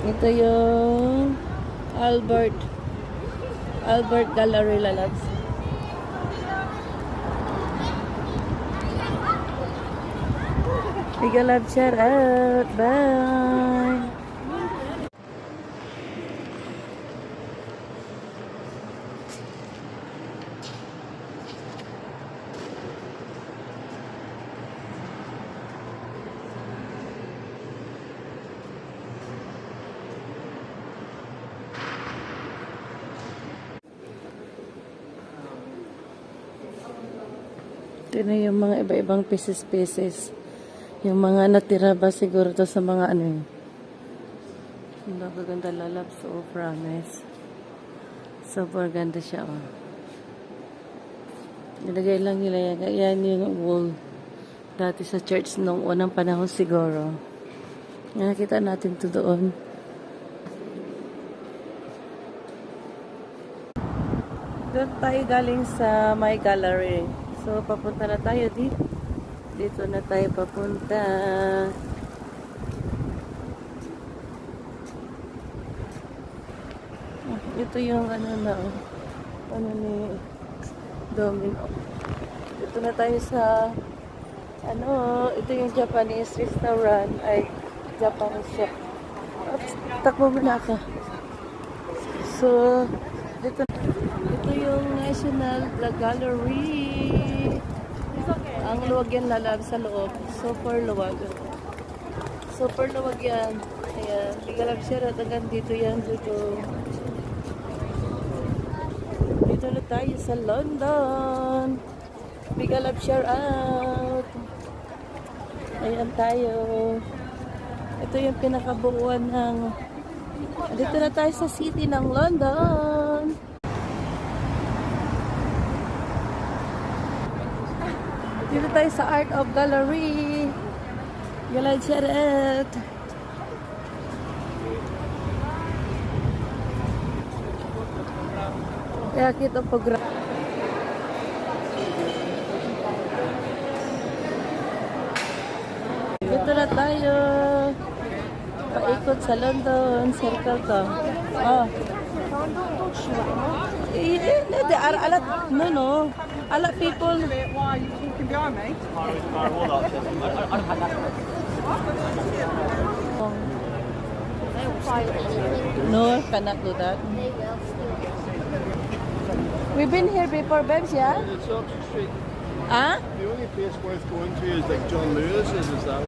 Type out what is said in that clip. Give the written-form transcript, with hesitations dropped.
Ito yung Albert Gallery, lalabs. Big love, shout out. Bye. Ito na yung mga iba-ibang pieces. Yung mga natira ba siguro to sa mga ano yun. Yung magaganda lalabs. Oh, promise. Super ganda siya, oh. Nilagay lang nila yan yung wool. Dati sa church nung unang panahon siguro. Nakita natin to doon. Doon tayo galing sa my gallery. So, papunta na tayo dito. Dito na tayo papunta. Ito yung ano na, ano ni Domino. Dito na tayo sa, ano, ito yung Japanese restaurant, ay Japanese shop. Oops, takbo muna ako. So, ito yung National Gallery. Ang luwag yan, lalab sa loob. Super luwag. Super luwag yan. Ayan. Bigalab siya. Hanggang dito yan. Dito na tayo sa London. Bigalab share out. Ayan tayo. Ito yung pinakabuuan ng... Dito na tayo sa city ng London. Dito tayo sa Art of Gallery. Galay Charet. Kaya kita program. Dito na tayo. Paikot sa London. Circle to. Oh. No. A lot of people. Why are you walking behind me? No, cannot do that. We've been here before, babes, yeah? It's Oxford Street. Huh? The only place worth going to is like John Lewis's, is that?